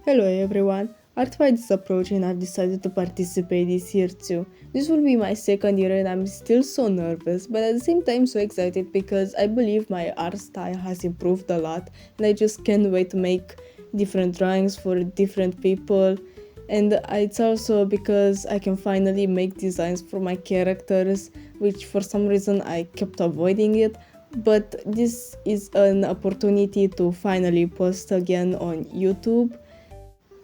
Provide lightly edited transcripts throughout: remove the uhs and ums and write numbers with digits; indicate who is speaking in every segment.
Speaker 1: Hello everyone, Artfight is approaching and I've decided to participate this year too. This will be my second year and I'm still so nervous, but at the same time so excited because I believe my art style has improved a lot and I just can't wait to make different drawings for different people. And it's also because I can finally make designs for my characters, which for some reason I kept avoiding it. But this is an opportunity to finally post again on YouTube.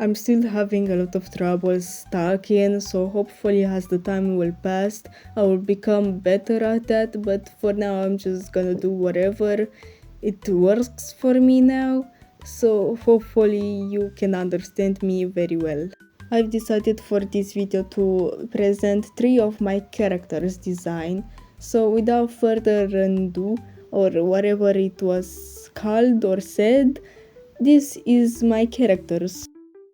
Speaker 1: I'm still having a lot of trouble stalking, so hopefully as the time will pass, I will become better at that, but for now I'm just gonna do whatever it works for me now, so hopefully you can understand me very well. I've decided for this video to present 3 of my characters' design, so without further ado, or whatever it was called or said, this is my characters.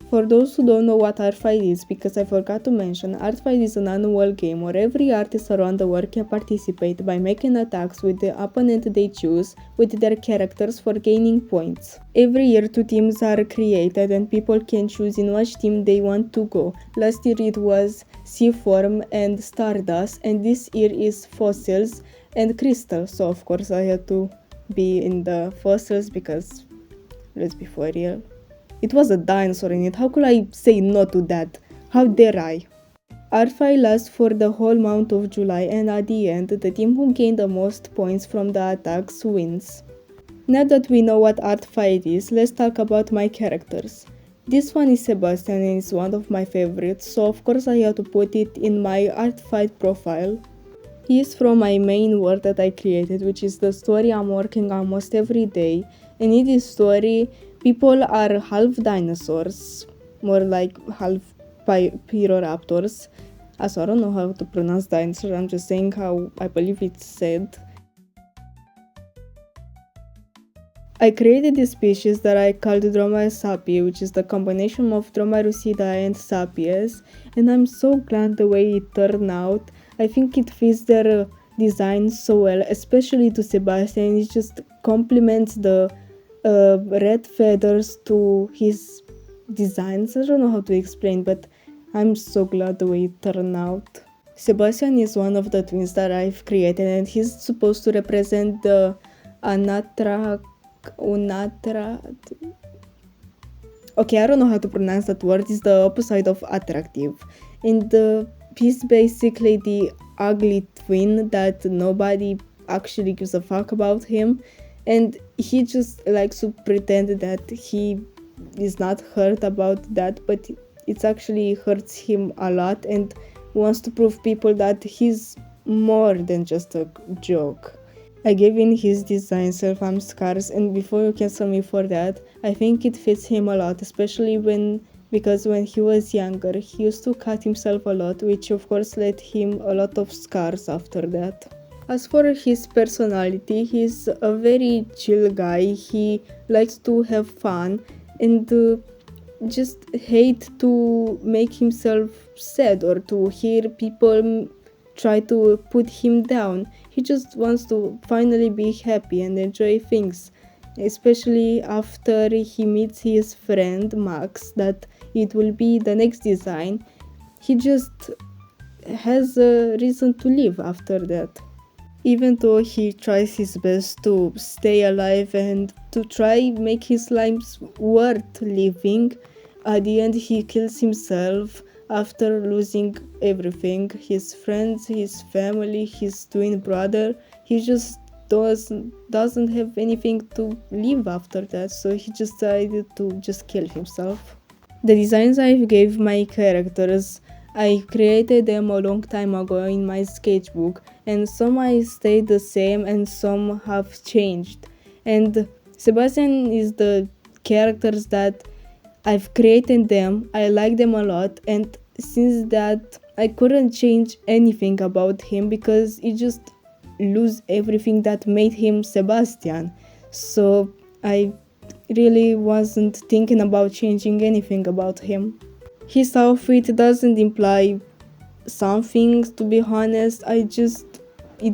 Speaker 1: For those who don't know what Artfight is, because I forgot to mention, Artfight is an annual game where every artist around the world can participate by making attacks with the opponent they choose with their characters for gaining points. Every year 2 teams are created and people can choose in which team they want to go. Last year it was Seaform and Stardust, and this year is Fossils and Crystal, so of course I had to be in the Fossils because, let's be for real, it was a dinosaur in it. How could I say no to that? How dare I? Artfight lasts for the whole month of July, and at the end, the team who gained the most points from the attacks wins. Now that we know what Artfight is, let's talk about my characters. This one is Sebastian and is one of my favorites, so of course I have to put it in my Artfight profile. He is from my main world that I created, which is the story I'm working almost every day, and in this story, people are half dinosaurs, more like half pyroraptors. Also, I don't know how to pronounce dinosaur, I'm just saying how I believe it's said. I created this species that I called Dromaeosapi, which is the combination of Dromaeosaurida and Sapiens, and I'm so glad the way it turned out. I think it fits their design so well, especially to Sebastian. It just complements the red feathers to his designs. I don't know how to explain, but I'm so glad the way it turned out. Sebastian is one of the twins that I've created, and he's supposed to represent the Unatra. Okay, I don't know how to pronounce that word. It's the opposite of attractive, and he's basically the ugly twin that nobody actually gives a fuck about him, and he just likes to pretend that he is not hurt about that, but it actually hurts him a lot, and wants to prove people that he's more than just a joke. I gave in his design self-harm scars, and before you cancel me for that, I think it fits him a lot, especially because when he was younger, he used to cut himself a lot, which of course led him a lot of scars after that. As for his personality, he's a very chill guy. He likes to have fun and just hate to make himself sad or to hear people try to put him down. He just wants to finally be happy and enjoy things, especially after he meets his friend Max, that it will be the next design. He just has a reason to live after that. Even though he tries his best to stay alive and to try make his life worth living, at the end he kills himself after losing everything, his friends, his family, his twin brother. He just doesn't have anything to live after that, so he just decided to just kill himself. The designs I gave my characters, I created them a long time ago in my sketchbook, and some I stayed the same and some have changed. And Sebastian is the characters that I've created them, I like them a lot, and since that I couldn't change anything about him because he just lose everything that made him Sebastian. So I really wasn't thinking about changing anything about him. His outfit doesn't imply something, to be honest. It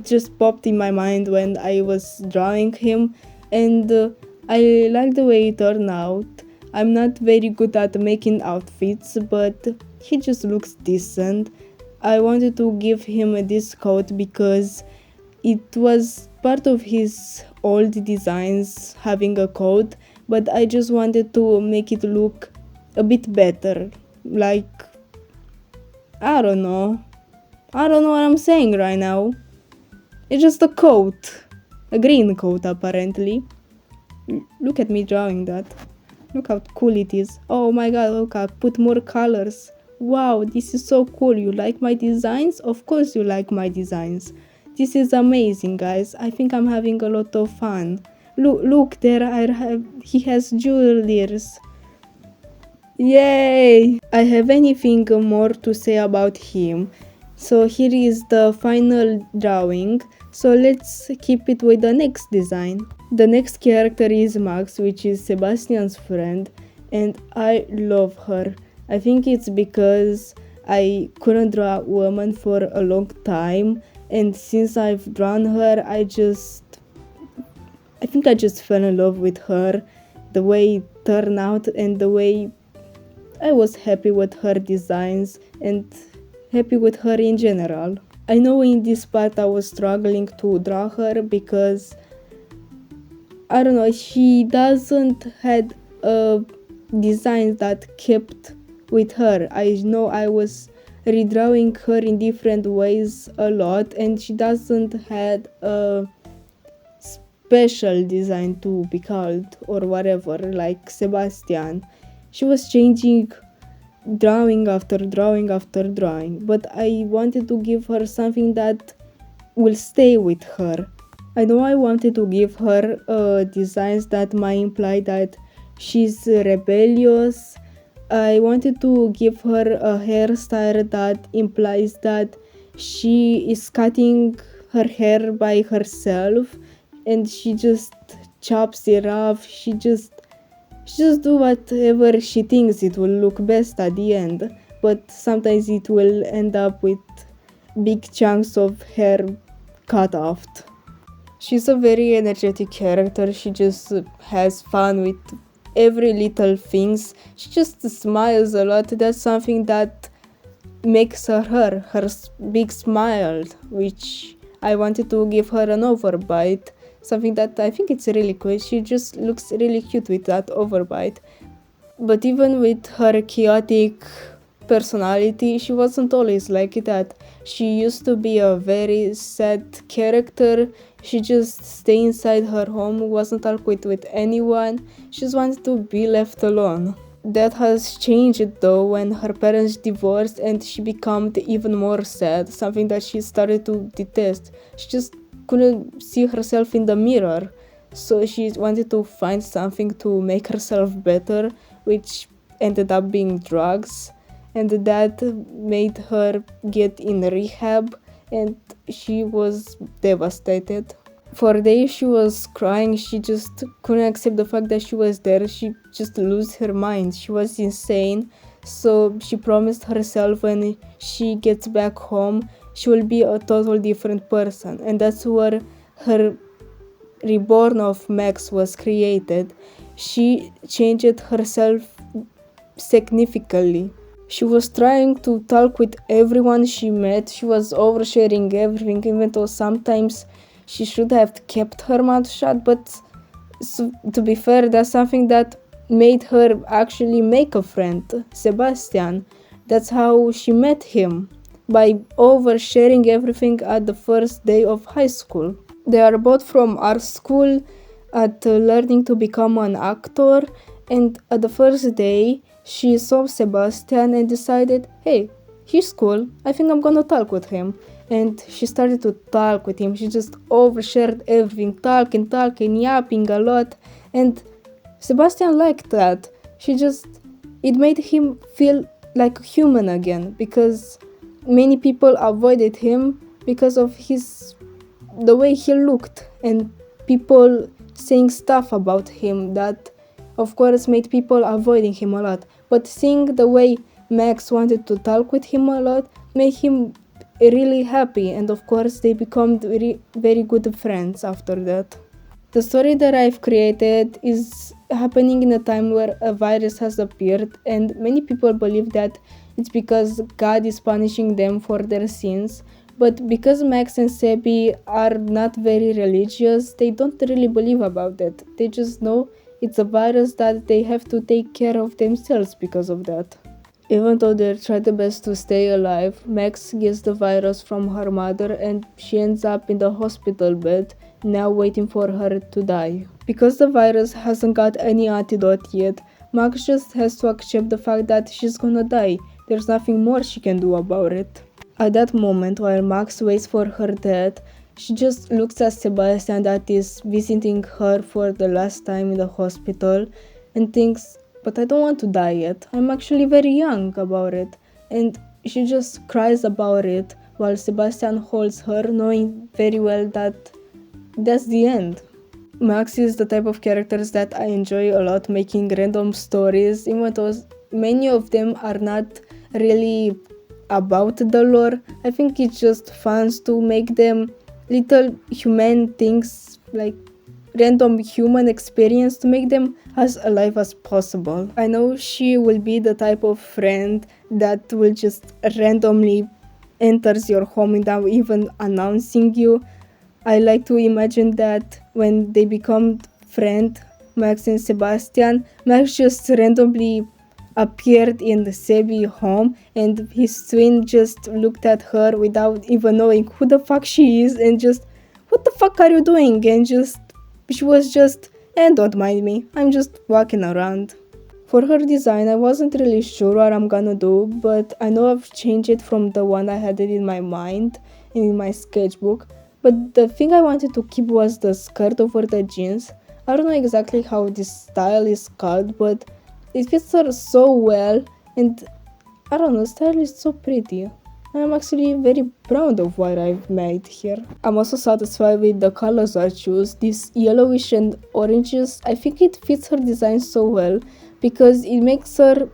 Speaker 1: just popped in my mind when I was drawing him, and I like the way it turned out. I'm not very good at making outfits, but he just looks decent. I wanted to give him this coat because it was part of his old designs having a coat, but I just wanted to make it look a bit better. Like, I don't know. I don't know what I'm saying right now. It's just a coat. A green coat, apparently. Look at me drawing that. Look how cool it is. Oh my god, look, I put more colors. Wow, this is so cool. You like my designs? Of course you like my designs. This is amazing, guys. I think I'm having a lot of fun. Look there, he has jewelers. Yay! I have anything more to say about him. So here is the final drawing. So let's keep it with the next design. The next character is Max, which is Sebastian's friend, and I love her. I think it's because I couldn't draw a woman for a long time, and since I've drawn her, I think I just fell in love with her, the way it turned out and the way I was happy with her designs and happy with her in general. I know in this part I was struggling to draw her because I don't know, she doesn't had a design that kept with her. I know I was redrawing her in different ways a lot, and she doesn't had a special design to be called or whatever, like Sebastian. She was changing drawing after drawing after drawing, but I wanted to give her something that will stay with her. I know I wanted to give her designs that might imply that she's rebellious. I wanted to give her a hairstyle that implies that she is cutting her hair by herself and she just chops it off. She just do whatever she thinks it will look best at the end, but sometimes it will end up with big chunks of hair cut off. She's a very energetic character. She just has fun with every little things. She just smiles a lot. That's something that makes her big smile, which I wanted to give her an overbite. Something that I think it's really cool. She just looks really cute with that overbite. But even with her chaotic personality, she wasn't always like that. She used to be a very sad character. She just stayed inside her home, wasn't talk with anyone. She just wanted to be left alone. That has changed though when her parents divorced and she became even more sad, something that she started to detest. She just couldn't see herself in the mirror, so she wanted to find something to make herself better, which ended up being drugs, and that made her get in rehab, and she was devastated. For days she was crying. She just couldn't accept the fact that she was there. She just lost her mind. She was insane. So she promised herself when she gets back home she will be a total different person, and that's where her reborn of Max was created. She changed herself significantly. She was trying to talk with everyone she met. She was oversharing everything, even though sometimes she should have kept her mouth shut. But to be fair, that's something that made her actually make a friend, Sebastian. That's how she met him, by oversharing everything at the first day of high school. They are both from art school at learning to become an actor, and at the first day she saw Sebastian and decided, hey, he's cool, I think I'm gonna talk with him. And she started to talk with him. She just overshared everything, talking, yapping a lot, and Sebastian liked that. It made him feel like a human again, because many people avoided him because of the way he looked, and people saying stuff about him that of course made people avoiding him a lot. But seeing the way Max wanted to talk with him a lot made him really happy, and of course they become very, very good friends after that. The story that I've created is happening in a time where a virus has appeared, and many people believe that it's because God is punishing them for their sins. But because Max and Sebi are not very religious, they don't really believe about that. They just know it's a virus that they have to take care of themselves because of that. Even though they try their best to stay alive, Max gets the virus from her mother and she ends up in the hospital bed, now waiting for her to die. Because the virus hasn't got any antidote yet, Max just has to accept the fact that she's gonna die. There's nothing more she can do about it. At that moment, while Max waits for her death, she just looks at Sebastian that is visiting her for the last time in the hospital and thinks, but I don't want to die yet. I'm actually very young about it. And she just cries about it while Sebastian holds her, knowing very well that that's the end. Max is the type of characters that I enjoy a lot, making random stories, even though many of them are not really about the lore. I think it's just fun to make them little human things, like random human experience, to make them as alive as possible. I know she will be the type of friend that will just randomly enters your home without even announcing you. I like to imagine that when they become friends, Max and Sebastian, Max just randomly appeared in the Sebi home and his twin just looked at her without even knowing who the fuck she is and just, what the fuck are you doing? And just, she was just, and don't mind me, I'm just walking around. For her design, I wasn't really sure what I'm gonna do, but I know I've changed it from the one I had it in my mind and in my sketchbook. But the thing I wanted to keep was the skirt over the jeans. I don't know exactly how this style is called, but it fits her so well, and I don't know, style is so pretty. I'm actually very proud of what I've made here. I'm also satisfied with the colors I choose. These yellowish and oranges, I think it fits her design so well because it makes her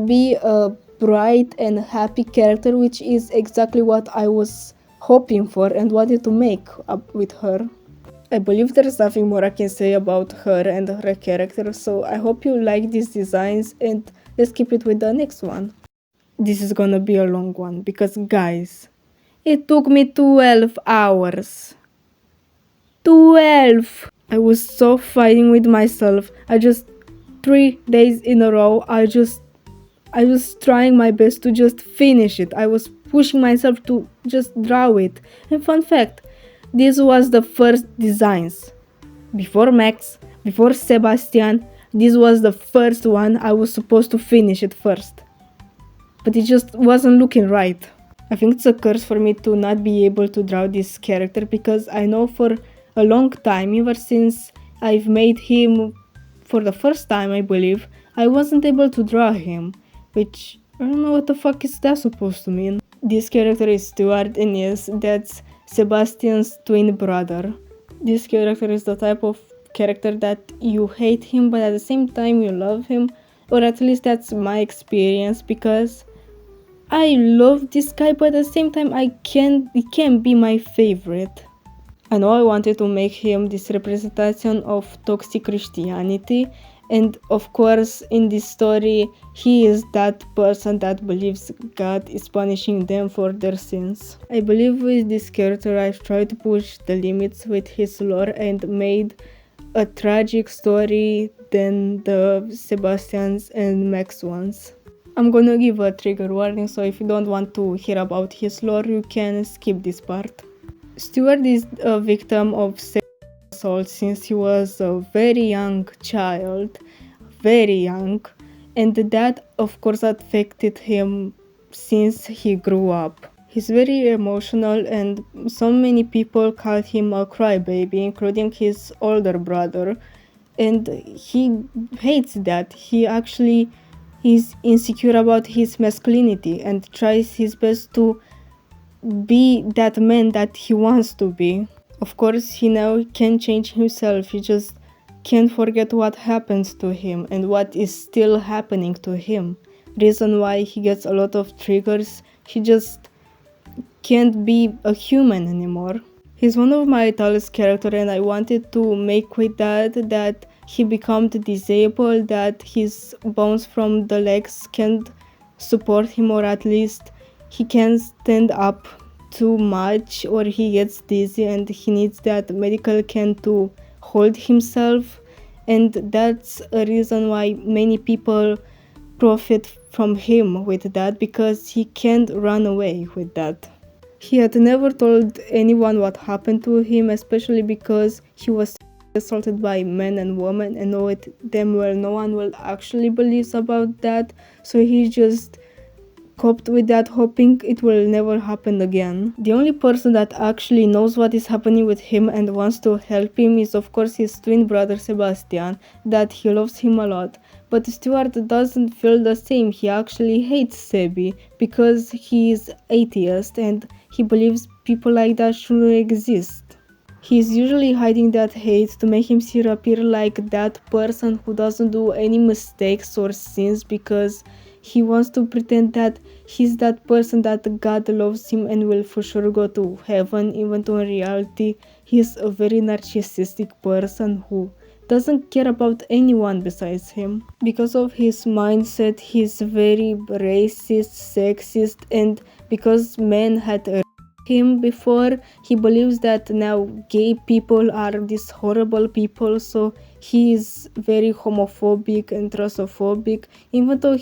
Speaker 1: be a bright and happy character, which is exactly what I was hoping for and wanted to make up with her. I believe there's nothing more I can say about her and her character, so I hope you like these designs and let's keep it with the next one. This is gonna be a long one because guys, it took me 12 hours. 12! I was so fighting with myself. 3 days in a row, I was trying my best to just finish it. I was pushing myself to just draw it. And fun fact, this was the first designs. Before Max, before Sebastian, this was the first one. I was supposed to finish it first. But it just wasn't looking right. I think it's a curse for me to not be able to draw this character because I know for a long time, ever since I've made him for the first time, I believe, I wasn't able to draw him, which I don't know what the fuck is that supposed to mean. This character is Stuard, and yes, that's Sebastian's twin brother. This character is the type of character that you hate him, but at the same time you love him, or at least that's my experience, because I love this guy, but at the same time he can't be my favorite. I know I wanted to make him this representation of toxic Christianity, and of course in this story he is that person that believes God is punishing them for their sins. I believe with this character I've tried to push the limits with his lore and made a tragic story than the Sebastian's and Max ones. I'm gonna give a trigger warning, so if you don't want to hear about his lore, you can skip this part. Stuart is a victim of sexual assault since he was a very young child, very young, and that of course affected him since he grew up. He's very emotional and so many people called him a crybaby, including his older brother, and he hates that. He actually is insecure about his masculinity and tries his best to be that man that he wants to be. Of course, he now can change himself. He just can't forget what happens to him and what is still happening to him. Reason why he gets a lot of triggers. He just can't be a human anymore. He's one of my tallest character, and I wanted to make with that he become disabled, that his bones from the legs can't support him, or at least he can't stand up too much, or he gets dizzy and he needs that medical can to hold himself. And that's a reason why many people profit from him with that, because he can't run away with that. He had never told anyone what happened to him, especially because he was assaulted by men and women, and know it damn well no one will actually believe about that. So he just coped with that, hoping it will never happen again. The only person that actually knows what is happening with him and wants to help him is of course his twin brother Sebastian, that he loves him a lot. But Stuart doesn't feel the same. He actually hates Sebi because he is atheist and he believes people like that shouldn't exist. He's usually hiding that hate to make himself appear like that person who doesn't do any mistakes or sins, because he wants to pretend that he's that person that God loves him and will for sure go to heaven, even though in reality he's a very narcissistic person who doesn't care about anyone besides him. Because of his mindset, he's very racist, sexist, and because men had him before, he believes that now gay people are these horrible people, so he is very homophobic and transphobic, even though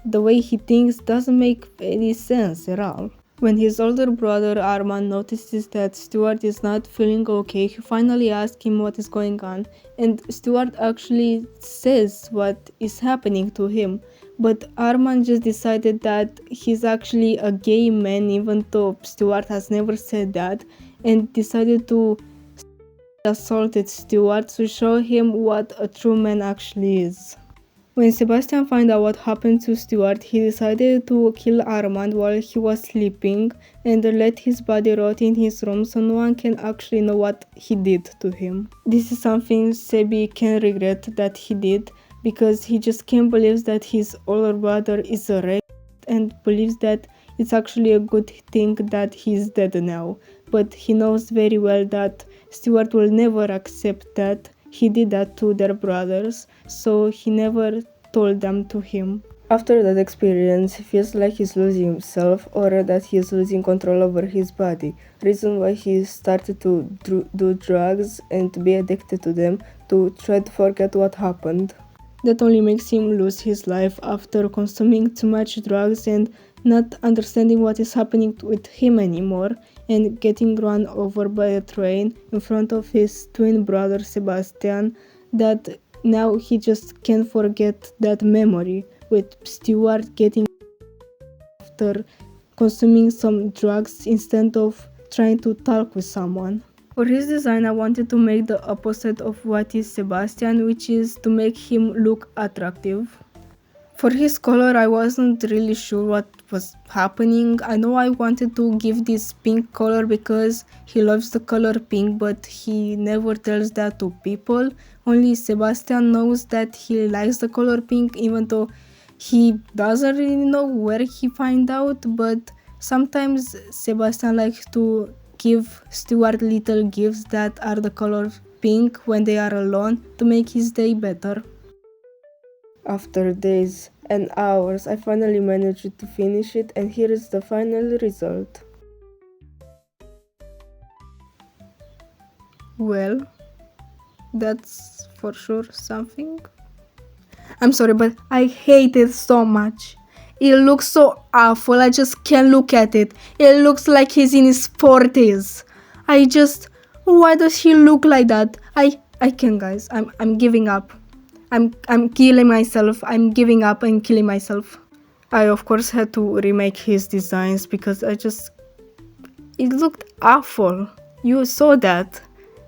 Speaker 1: the way he thinks doesn't make any sense at all. When his older brother Armand notices that Stuart is not feeling okay, he finally asks him what is going on, and Stuart actually says what is happening to him. But Armand just decided that he's actually a gay man, even though Stuart has never said that, and decided to assault Stuart to show him what a true man actually is. When Sebastian found out what happened to Stuart, he decided to kill Armand while he was sleeping and let his body rot in his room so no one can actually know what he did to him. This is something Sebi can regret that he did, because he just can't believe that his older brother is a racist and believes that it's actually a good thing that he's dead now. But he knows very well that Stuart will never accept that he did that to their brothers, so he never told them to him. After that experience, he feels like he's losing himself, or that he is losing control over his body. Reason why he started to do drugs and to be addicted to them to try to forget what happened. That only makes him lose his life after consuming too much drugs and not understanding what is happening with him anymore, and getting run over by a train in front of his twin brother Sebastian, that now he just can't forget that memory with Stuart getting after consuming some drugs instead of trying to talk with someone. For his design, I wanted to make the opposite of what is Sebastian, which is to make him look attractive. For his color, I wasn't really sure what was happening. I know I wanted to give this pink color because he loves the color pink, but he never tells that to people. Only Sebastian knows that he likes the color pink, even though he doesn't really know where he find out. But sometimes Sebastian likes to give Stuart little gifts that are the color pink when they are alone to make his day better. After days and hours, I finally managed to finish it, and here is the final result. Well, that's for sure something. I'm sorry, but I hate it so much. It looks so awful, I just can't look at it. It looks like he's in his 40s. Why does he look like that? I can't, guys. I'm giving up. I'm killing myself. I'm giving up and killing myself. I of course had to remake his designs because it looked awful. You saw that.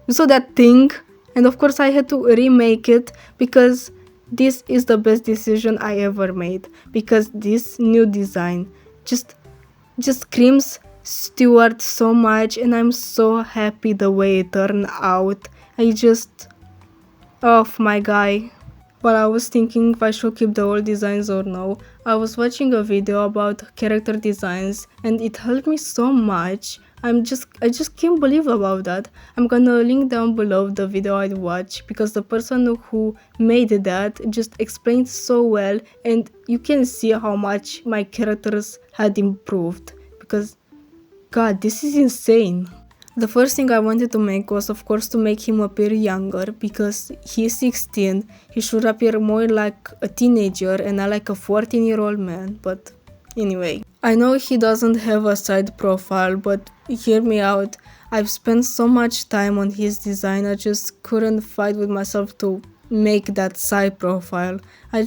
Speaker 1: You saw that thing, and of course I had to remake it because this is the best decision I ever made, because this new design just screams Stuart so much, and I'm so happy the way it turned out. Oh my guy. While I was thinking if I should keep the old designs or no, I was watching a video about character designs and it helped me so much. I just can't believe about that. I'm gonna link down below the video I watched because the person who made that just explained so well, and you can see how much my characters had improved because God, this is insane. The first thing I wanted to make was, of course, to make him appear younger because he's 16. He should appear more like a teenager and not like a 14-year-old man. But anyway, I know he doesn't have a side profile, but hear me out. I've spent so much time on his design, I just couldn't fight with myself to make that side profile. I'm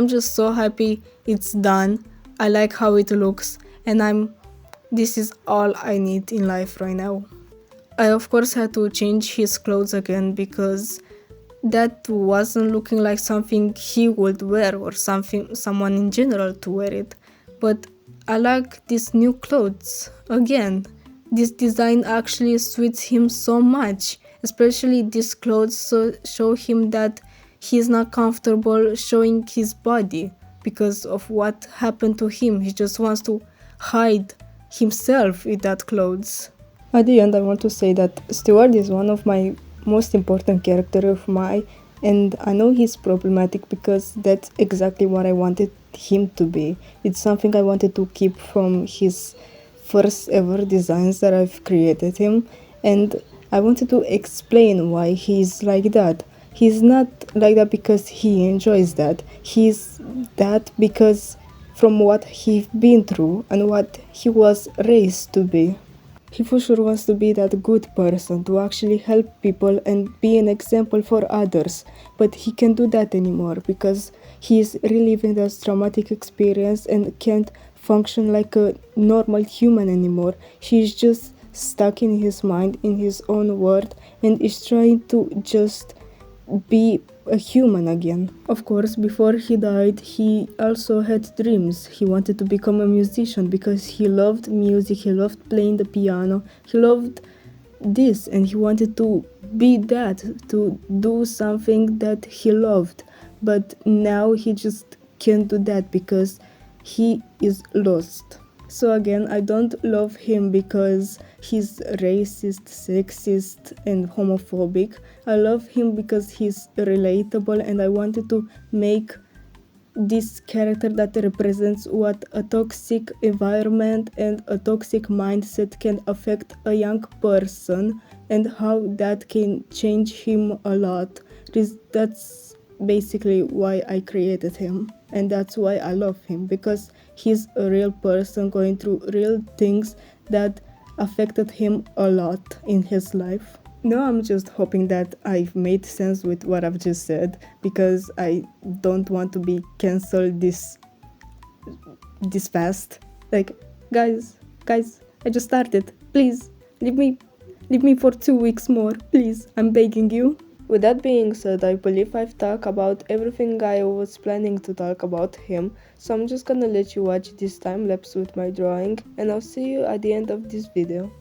Speaker 1: just so happy it's done. I like how it looks, and this is all I need in life right now. I of course had to change his clothes again because that wasn't looking like something he would wear or someone in general to wear it. But I like these new clothes. Again, this design actually suits him so much, especially these clothes show him that he's not comfortable showing his body because of what happened to him. He just wants to hide himself with that clothes. At the end, I want to say that Stuart is one of my most important character of mine, and I know he's problematic because that's exactly what I wanted him to be. It's something I wanted to keep from his first ever designs that I've created him, and I wanted to explain why he's like that. He's not like that because he enjoys that. He's that because from what he's been through and what he was raised to be. He for sure wants to be that good person to actually help people and be an example for others, but he can't do that anymore because he's reliving this traumatic experience and can't function like a normal human anymore. He's just stuck in his mind, in his own world, and is trying to just be a human again. Of course, before he died, he also had dreams. He wanted to become a musician because he loved music, he loved playing the piano, he loved this, and he wanted to be that, to do something that he loved. But now he just can't do that because he is lost. So again, I don't love him because he's racist, sexist, and homophobic. I love him because he's relatable, and I wanted to make this character that represents what a toxic environment and a toxic mindset can affect a young person and how that can change him a lot. That's basically why I created him, and that's why I love him, because he's a real person going through real things that affected him a lot in his life. No, I'm just hoping that I've made sense with what I've just said, because I don't want to be cancelled this fast. Like, guys, I just started. Please, leave me for 2 weeks more. Please, I'm begging you. With that being said, I believe I've talked about everything I was planning to talk about him, so I'm just gonna let you watch this time lapse with my drawing, and I'll see you at the end of this video.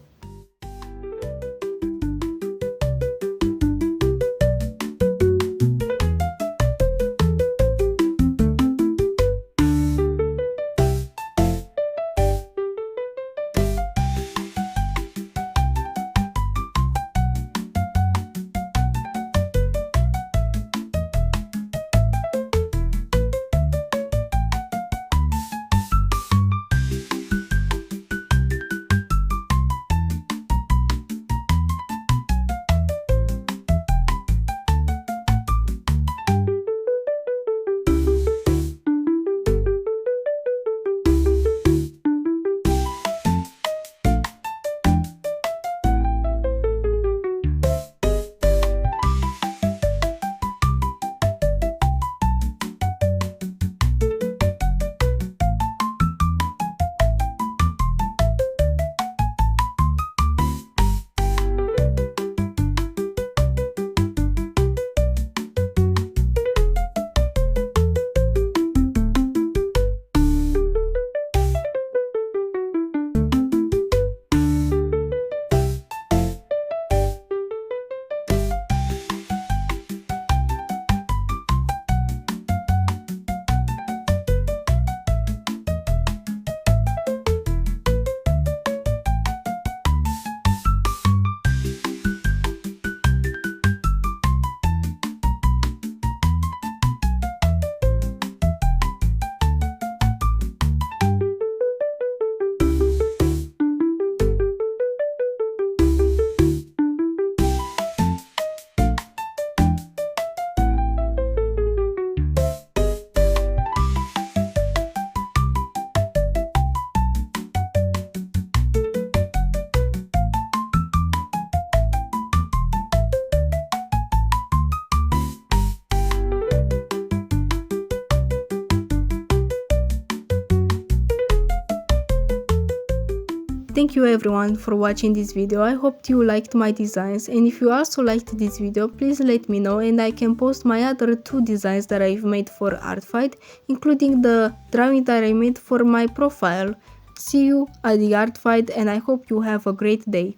Speaker 1: Thank you everyone for watching this video. I hope you liked my designs, and if you also liked this video, please let me know and I can post my other 2 designs that I've made for Artfight, including the drawing that I made for my profile. See you at the Artfight, and I hope you have a great day.